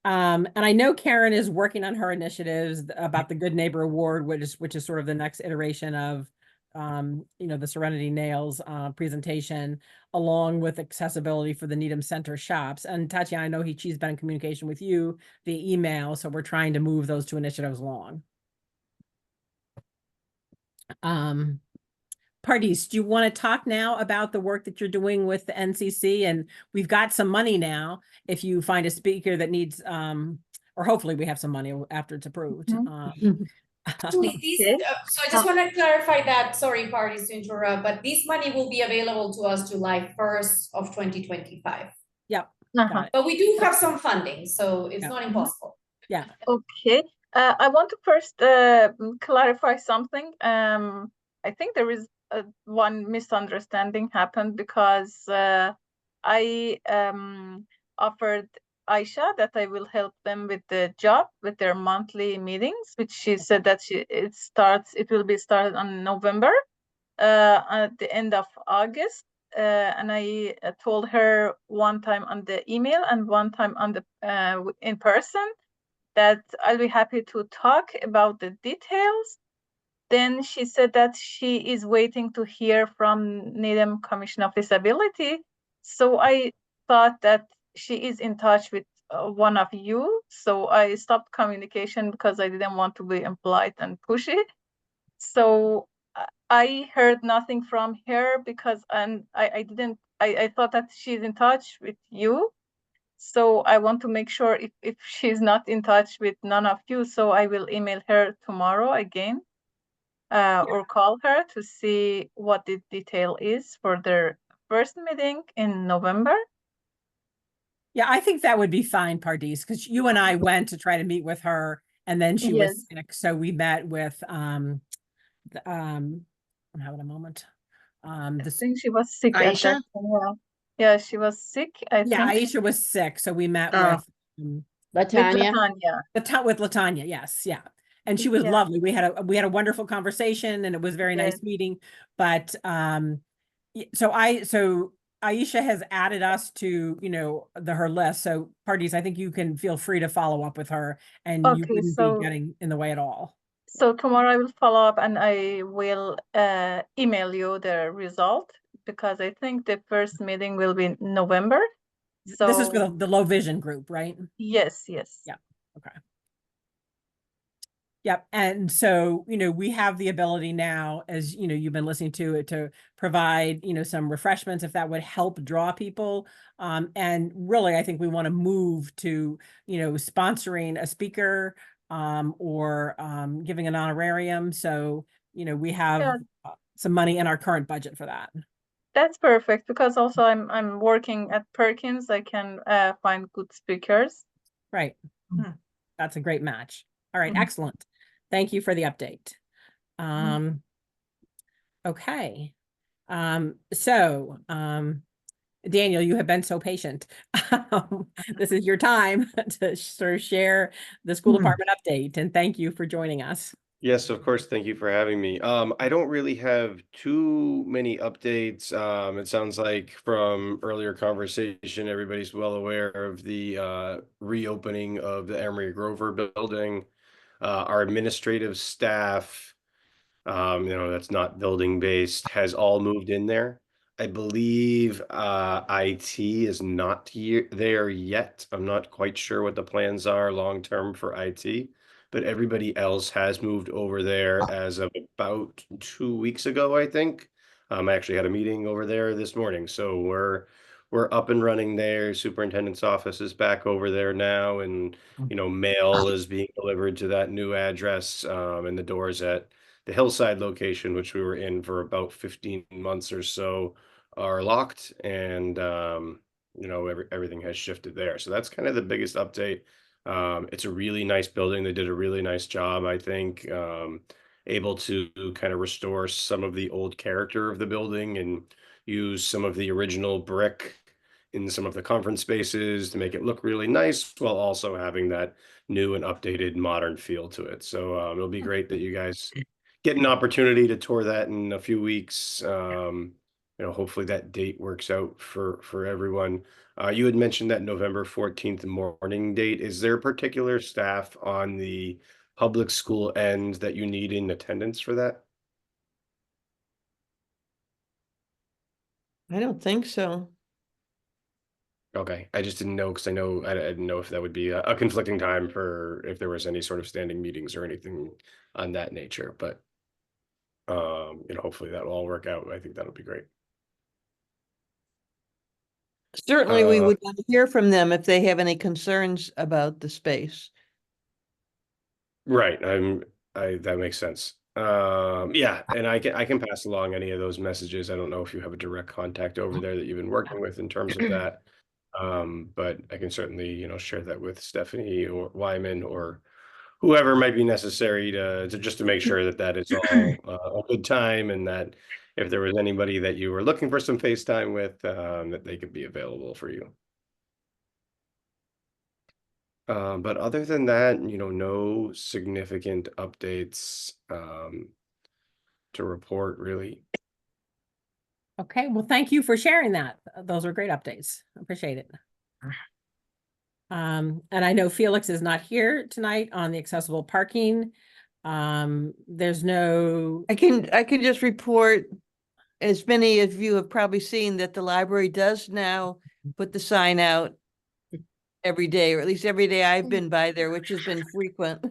And I know Karen is working on her initiatives about the Good Neighbor Award, which is sort of the next iteration of the Serenity Nails presentation, along with accessibility for the Needham Center shops. And Tatiana, I know she's been in communication with you via email, so we're trying to move those 2 initiatives along. Pardis, do you want to talk now about the work that you're doing with the NCC? And we've got some money now. If you find a speaker that needs, or hopefully we have some money after it's approved. Actually, so I just want to clarify that, sorry, parties to interrupt, but this money will be available to us July 1st of 2025. Yep. Uh-huh. But we do have some funding, so it's not impossible. Yeah. Okay. I want to first clarify something. I think there is one misunderstanding happened because I offered Aisha that I will help them with the job, with their monthly meetings, which she said that it will be started on November, at the end of August. And I told her one time on the email and one time on the in person that I'll be happy to talk about the details. Then she said that she is waiting to hear from Needham Commission of Disability. So I thought that she is in touch with one of you. So I stopped communication because I didn't want to be impolite and pushy. So I heard nothing from her because I thought that she's in touch with you. So I want to make sure if she's not in touch with none of you, so I will email her tomorrow again, or call her to see what the detail is for their first meeting in November. Yeah, I think that would be fine, Pardis, because you and I went to try to meet with her, and then she was Yes, sick, so we met with I'm having a moment. I This think she was sick at that Aisha? time. Yeah, yeah, she was sick, I Yeah, think. Aisha was sick, so we met Oh, um, With Latanya. Latanya. with Latanya. Yes, yeah, and she was Yeah, lovely. We had a wonderful conversation, and it was very yes. nice meeting. But so Aisha has added us to her list. So parties, I think you can feel free to follow up with her, and you Okay, wouldn't be getting in the way at all. so tomorrow I will follow up and I will email you the result because I think the first meeting will be in November. This is for So the low vision group, right? yes, yes. Yeah. Okay. Yep. And so, we have the ability now, as you've been listening to it, to provide, some refreshments if that would help draw people. And really, I think we want to move to, sponsoring a speaker or giving an honorarium. So, we have Yeah, some money in our current budget for that. that's perfect because also I'm working at Perkins. I can find good speakers. Right. Hmm. That's a great match. All right. Mhm. Excellent. Thank you for the update. Okay. So, Daniel, you have been so patient. This is your time to sort of share the school Hmm. department update, and thank you for joining us. Yes, of course. Thank you for having me. I don't really have too many updates. It sounds like from earlier conversation, everybody's well aware of the reopening of the Emery Grover building. Our administrative staff, that's not building based, has all moved in there. I believe IT is not there yet. I'm not quite sure what the plans are long term for IT, but everybody else has moved over there as of about 2 weeks ago, I think. I actually had a meeting over there this morning, so we're up and running there. Superintendent's office is back over there now, and mail is being delivered to that new address, and the doors at the Hillside location, which we were in for about 15 months or so, are locked, and everything has shifted there. So that's kind of the biggest update. It's a really nice building. They did a really nice job, I think, able to kind of restore some of the old character of the building and use some of the original brick in some of the conference spaces to make it look really nice while also having that new and updated modern feel to it. So it'll be great that you guys get an opportunity to tour that in a few weeks. Hopefully that date works out for everyone. You had mentioned that November 14th morning date. Is there particular staff on the public school end that you need in attendance for that? I don't think so. Okay, I just didn't know because I didn't know if that would be a conflicting time for if there was any sort of standing meetings or anything on that nature, but hopefully that'll all work out. I think that'll be great. Certainly, we Uh, would want to hear from them if they have any concerns about the space. right, that makes sense. Yeah, and I can pass along any of those messages. I don't know if you have a direct contact over there that you've been working with in terms of that. But I can certainly, share that with Stephanie or Wyman or whoever might be necessary to just to make sure that that is all a good time, and that if there was anybody that you were looking for some FaceTime with, that they could be available for you. But other than that, no significant updates to report really. Okay. Well, thank you for sharing that. Those are great updates. Appreciate it. And I know Felix is not here tonight on the accessible parking. There's no. I can just report, as many of you have probably seen, that the library does now put the sign out every day, or at least every day I've been by there, which has been frequent.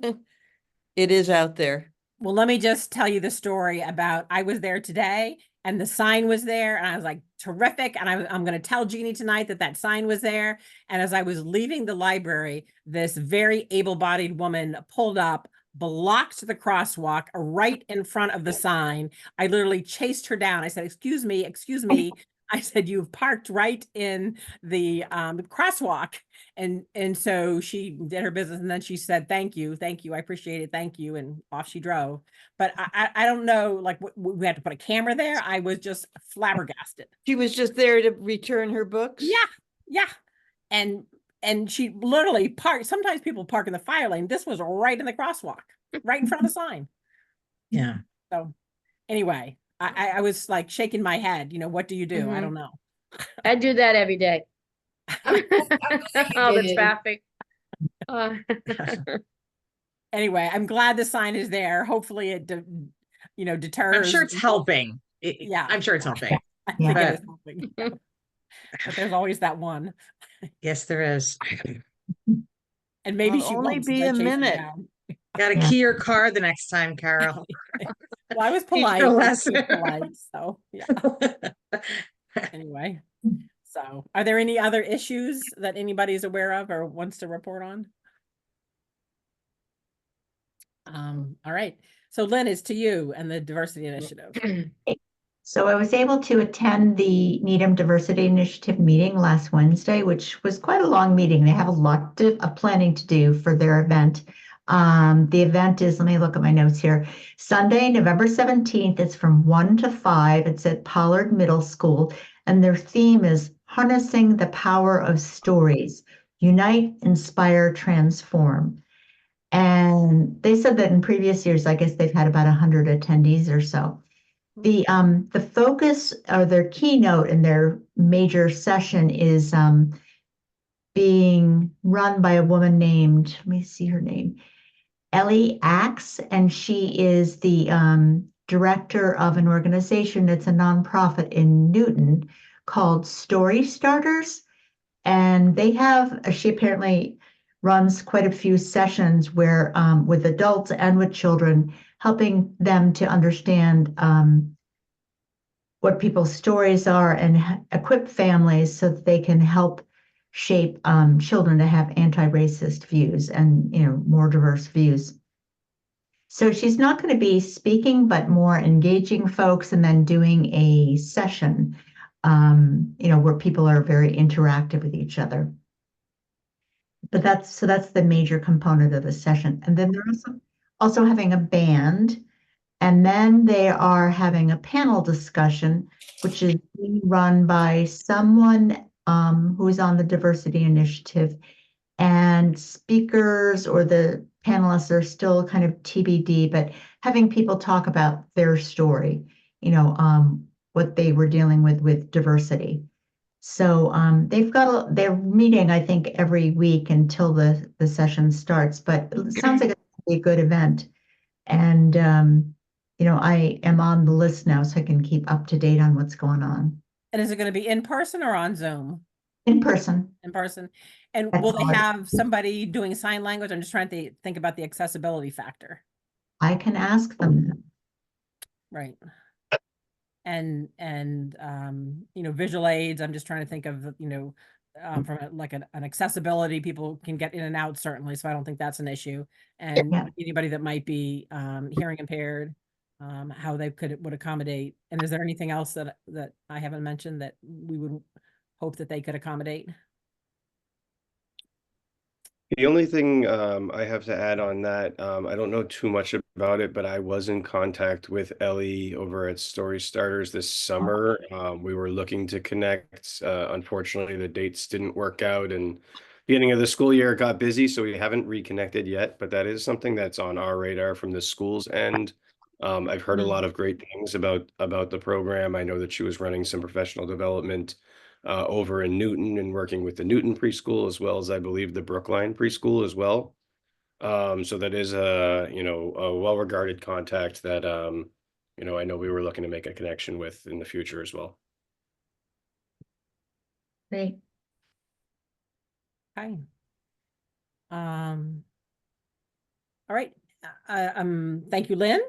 It is out there. Well, let me just tell you the story about I was there today and the sign was there and I was like, terrific. And I'm going to tell Jeannie tonight that sign was there. And as I was leaving the library, this very able-bodied woman pulled up, blocked the crosswalk right in front of the sign. I literally chased her down. I said, excuse me, I said, you've parked right in the crosswalk. And so she did her business, and then she said, thank you, I appreciate it, thank you, and off she drove. But I don't know, like, we had to put a camera there. I was just flabbergasted. She was just there to return her books? Yeah. And she literally parked. Sometimes people park in the fire lane. This was right in the crosswalk, right in front of the sign. Yeah. So anyway, I was like shaking my head, what do you do? I Mhm. don't know. I do that every day. All the did. traffic. Uh, Anyway, I'm glad the sign is there. Hopefully it, deters. I'm sure it's people. helping. Yeah. I'm sure it's helping. I Yeah. think it But- is helping. Yeah. But there's always that one. Yes, there is. And maybe It'll she only won't. be So I a chase her minute. down. Got to Yeah. key your car the next time, Carol. Well, I was Teach polite. her a I was lesson. polite. So yeah. Anyway, so are there any other issues that anybody's aware of or wants to report on? All right. So Lynn, it's to you and the diversity initiative. So I was able to attend the Needham Diversity Initiative meeting last Wednesday, which was quite a long meeting. They have a lot of planning to do for their event. The event is, let me look at my notes here, Sunday, November 17th. It's from 1 to 5. It's at Pollard Middle School, and their theme is Harnessing the Power of Stories, Unite, Inspire, Transform. And they said that in previous years, I guess they've had about 100 attendees or so. The focus or their keynote in their major session is being run by a woman named, let me see her name, Ellie Axe, and she is the director of an organization that's a nonprofit in Newton called Story Starters. And they have, she apparently runs quite a few sessions where with adults and with children, helping them to understand what people's stories are and equip families so that they can help shape children to have anti-racist views and more diverse views. So she's not going to be speaking, but more engaging folks and then doing a session, where people are very interactive with each other. But that's the major component of the session. And then they're also having a band, and then they are having a panel discussion, which is being run by someone who's on the diversity initiative, and speakers or the panelists are still kind of TBD, but having people talk about their story, what they were dealing with diversity. So they've got they're meeting, I think, every week until the session starts. But it sounds like it's gonna be a good event, and I am on the list now, so I can keep up to date on what's going on. And is it going to be in person or on Zoom? In person. In person. And That's will they all it- have somebody doing sign language? I'm just trying to think about the accessibility factor. I can ask them. Right. And visual aids, I'm just trying to think of, from an accessibility, people can get in and out certainly, so I don't think that's an issue. And Yeah. anybody that might be hearing impaired, how they would accommodate. And is there anything else that I haven't mentioned that we would hope that they could accommodate? The only thing I have to add on that, I don't know too much about it, but I was in contact with Ellie over at Story Starters this summer. We were looking to connect. Unfortunately, the dates didn't work out, and beginning of the school year got busy, so we haven't reconnected yet. But that is something that's on our radar from the school's end. I've heard a lot of great things about the program. I know that she was running some professional development over in Newton and working with the Newton preschool, as well as I believe the Brookline preschool as well. So that is a well-regarded contact that I know we were looking to make a connection with in the future as well. Great. Okay. All right. Thank you, Lynn.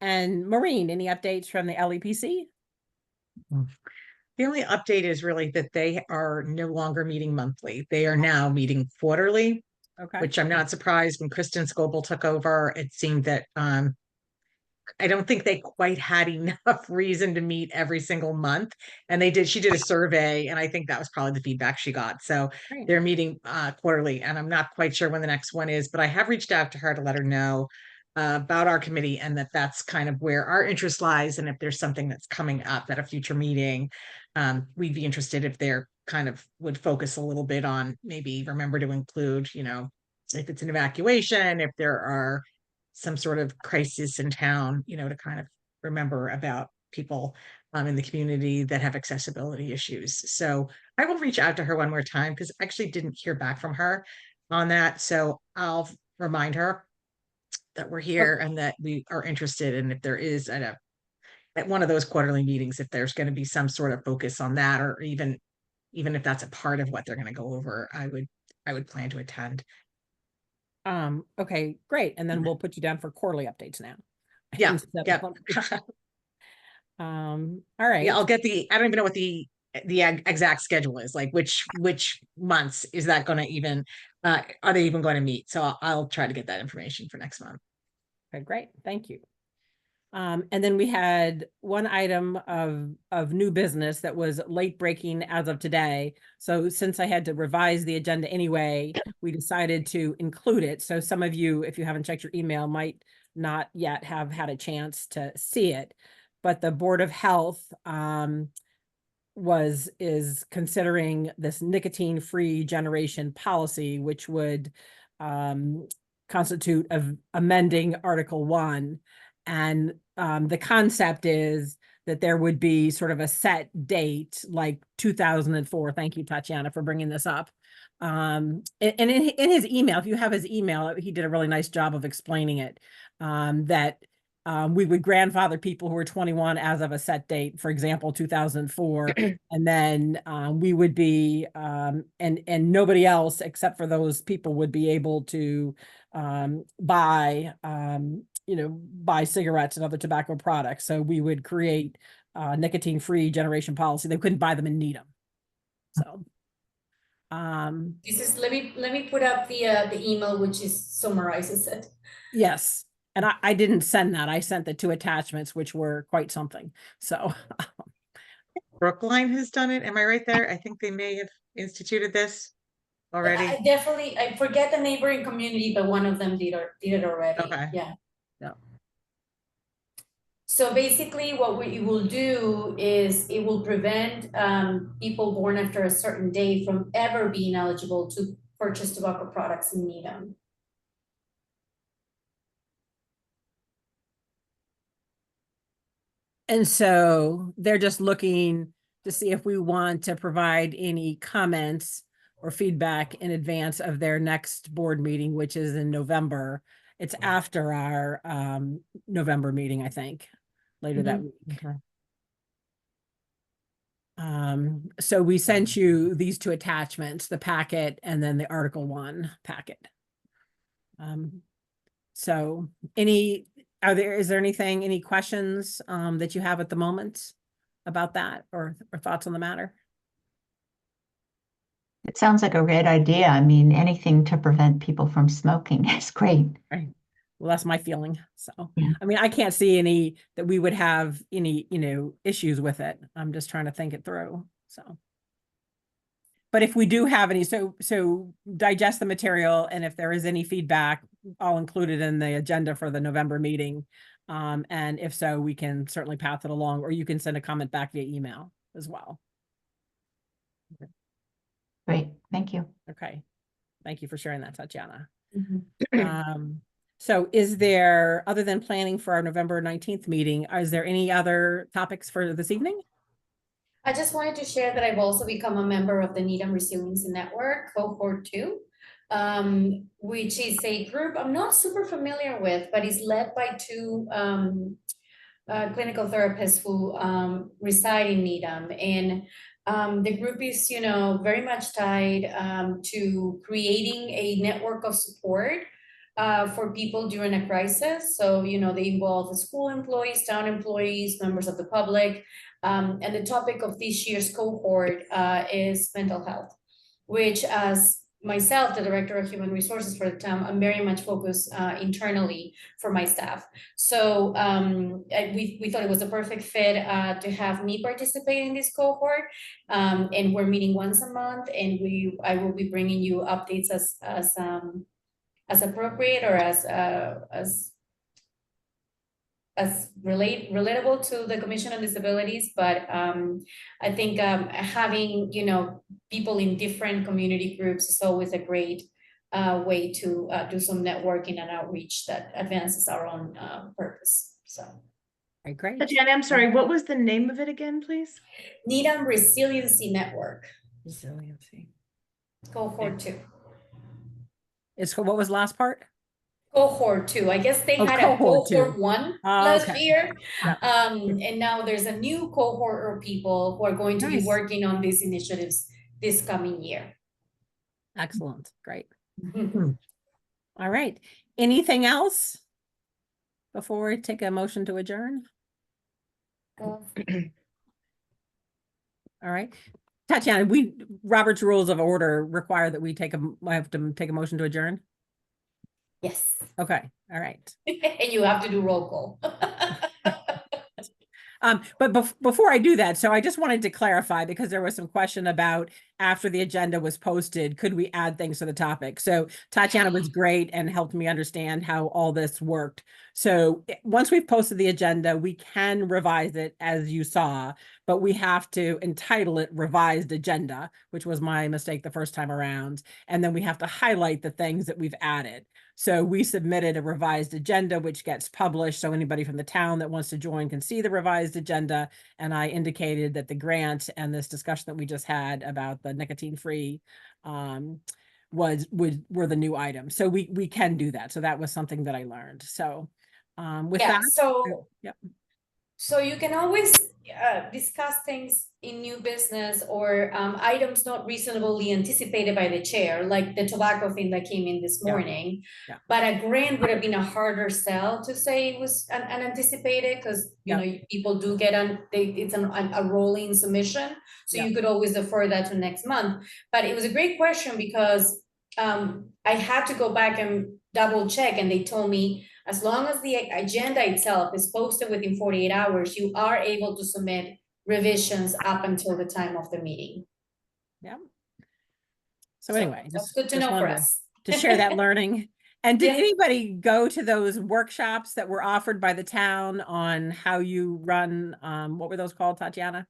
And Maureen, any updates from the LEPC? The only update is really that they are no longer meeting monthly. They are now meeting quarterly, Okay. which I'm not surprised. When Kristen Scoble took over, it seemed that I don't think they quite had enough reason to meet every single month. And she did a survey, and I think that was probably the feedback she got. So Great. they're meeting quarterly, and I'm not quite sure when the next one is, but I have reached out to her to let her know about our committee, and that's kind of where our interest lies. And if there's something that's coming up at a future meeting, we'd be interested if they're kind of would focus a little bit on maybe remember to include, if it's an evacuation, if there are some sort of crisis in town, to kind of remember about people in the community that have accessibility issues. So I will reach out to her one more time, because I actually didn't hear back from her on that. So I'll remind her that we're here and that we are interested. And if there is at one of those quarterly meetings, if there's going to be some sort of focus on that, or even if that's a part of what they're going to go over, I would plan to attend. Okay, great. And then we'll put you down for quarterly updates now. Yeah. Instead Yeah. of- all right. Yeah, I'll get I don't even know what the exact schedule is, like which months is that going to even are they even going to meet? So I'll try to get that information for next month. Okay, great. Thank you. And then we had one item of new business that was late breaking as of today. So since I had to revise the agenda anyway, we decided to include it. So some of you, if you haven't checked your email, might not yet have had a chance to see it. But the Board of Health is considering this nicotine-free generation policy, which would constitute of amending Article 1. And the concept is that there would be sort of a set date, like 2004. Thank you, Tatiana, for bringing this up. And in his email, if you have his email, he did a really nice job of explaining it, that we would grandfather people who were 21 as of a set date, for example, 2004, and then we would be, and nobody else except for those people would be able to buy, buy cigarettes and other tobacco products. So we would create nicotine-free generation policy. They couldn't buy them and need them. So. This is, let me put up the email which summarizes it. Yes. And I didn't send that. I sent the 2 attachments, which were quite something. So Brookline has done it. Am I right there? I think they may have instituted this already. I forget the neighboring community, but one of them did it already. Okay. Yeah. Yeah. So basically what it will do is it will prevent people born after a certain date from ever being eligible to purchase tobacco products in Needham. And so they're just looking to see if we want to provide any comments or feedback in advance of their next board meeting, which is in November. It's after our November meeting, I think, later that week. Okay. So we sent you these 2 attachments, the packet and then the Article 1 packet. So is there anything, any questions that you have at the moment about that or thoughts on the matter? It sounds like a great idea. I mean, anything to prevent people from smoking is great. Right. Well, that's my feeling. So, Yeah. I mean, I can't see that we would have any, issues with it. I'm just trying to think it through. So, but if we do have any, so digest the material, and if there is any feedback, I'll include it in the agenda for the November meeting. And if so, we can certainly pass it along, or you can send a comment back via email as well. Great, thank you. Okay. Thank you for sharing that, Tatiana. Mm-hmm. So is there, other than planning for our November 19th meeting, is there any other topics for this evening? I just wanted to share that I've also become a member of the Needham Resiliency Network, Cohort 2, which is a group I'm not super familiar with, but is led by 2 clinical therapists who reside in Needham. And the group is, very much tied to creating a network of support for people during a crisis. So, they involve the school employees, town employees, members of the public. And the topic of this year's cohort is mental health, which, as myself, the Director of Human Resources for the town, I'm very much focused internally for my staff. So we thought it was a perfect fit to have me participate in this cohort. And we're meeting once a month, and I will be bringing you updates as appropriate, or as relatable to the Commission on Disabilities. But I think having, people in different community groups is always a great way to do some networking and outreach that advances our own purpose. So. Okay, great. Tatiana, I'm sorry, what was the name of it again, please? Needham Resiliency Network, Resiliency. cohort 2. What was the last part? Cohort 2. I guess they had a cohort cohort 2. 1 Oh, last okay. year. Yeah. And now there's a new cohort of people who are going to be Nice. working on these initiatives this coming year. Excellent. Great. Hmm. All right. Anything else before we take a motion to adjourn? All right. Tatiana, Robert's Rules of Order require that I have to take a motion to adjourn? Yes. Okay. All right. And you have to do roll call. But before I do that, so I just wanted to clarify, because there was some question about after the agenda was posted, could we add things to the topic? So Tatiana was great and helped me understand how all this worked. So once we've posted the agenda, we can revise it as you saw, but we have to entitle it Revised Agenda, which was my mistake the first time around. And then we have to highlight the things that we've added. So we submitted a revised agenda, which gets published. So anybody from the town that wants to join can see the revised agenda. And I indicated that the grant and this discussion that we just had about the nicotine-free were the new items. So we can do that. So that was something that I learned. So with Yeah, that, yeah. So you can always discuss things in new business, or items not reasonably anticipated by the chair, like the tobacco thing that came in this morning. Yeah. But a grant would have been a harder sell to say it was unanticipated, because people do get it's a rolling submission. So you could always defer that to next month. But it was a great question, because I had to go back and double check, and they told me, as long as the agenda itself is posted within 48 hours, you are able to submit revisions up until the time of the meeting. Yeah. So anyway, that's good to know for us. To share that learning. And did Yeah. anybody go to those workshops that were offered by the town on how you run, what were those called, Tatiana?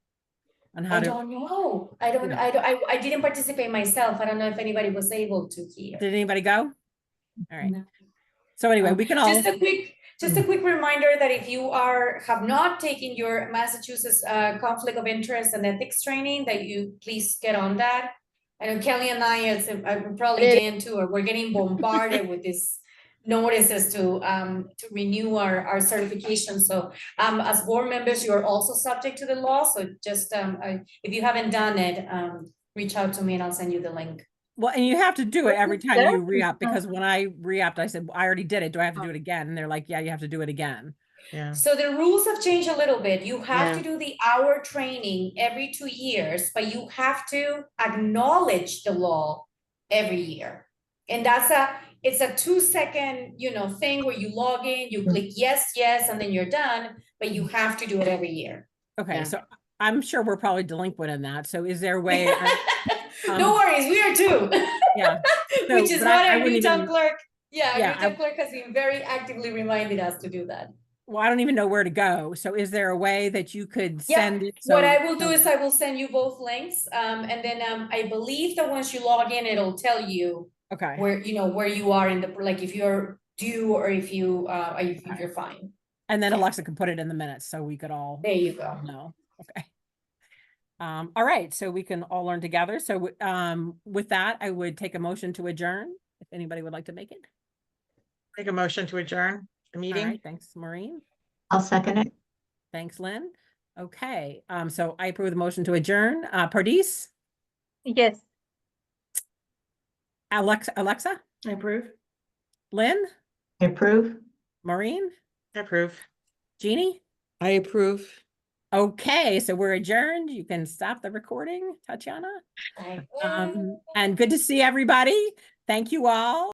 On how I don't know. I didn't participate myself. I don't know if anybody was able to hear. Did anybody go? All right. No. So anyway, we can all. Just a quick reminder that if you have not taken your Massachusetts conflict of interest and ethics training, that you please get on that. I know Kelly and I, probably Dan too, we're getting bombarded with these notices to renew our certification. So as board members, you are also subject to the law. So just if you haven't done it, reach out to me and I'll send you the link. Well, and you have to do it every time you re-up, because when I re-upped, I said, I already did it. Do I have to do it again? And they're like, yeah, you have to do it again. Yeah. So the rules have changed a little bit. You have to do the hour training every 2 years, but you have to acknowledge the law every year. And it's a 2-second, thing where you log in, you click yes, and then you're done, but you have to do it every year. Okay. So I'm sure we're probably delinquent in that. So is there a way? No worries, we are too. Yeah. So, which is what our new town clerk, our new town clerk has been very actively reminding us to do that. Well, I don't even know where to go. So is there a way that you could send it? What I will do is I will send you both links. And then I believe that once you log in, it'll tell you where you are in the, like, if you're due or if you're fine. And then Alexa can put it in the minutes so we could all. There you go. No. Okay. All right. So we can all learn together. So with that, I would take a motion to adjourn if anybody would like to make it. Make a motion to adjourn the meeting. All right. Thanks, Maureen. I'll second it. Thanks, Lynn. Okay. So I approve the motion to adjourn. Pardis? Yes. Alexa? I approve. Lynn? I approve. Maureen? I approve. Jeannie? I approve. Okay, so we're adjourned. You can stop the recording, Tatiana. And good to see everybody. Thank you all.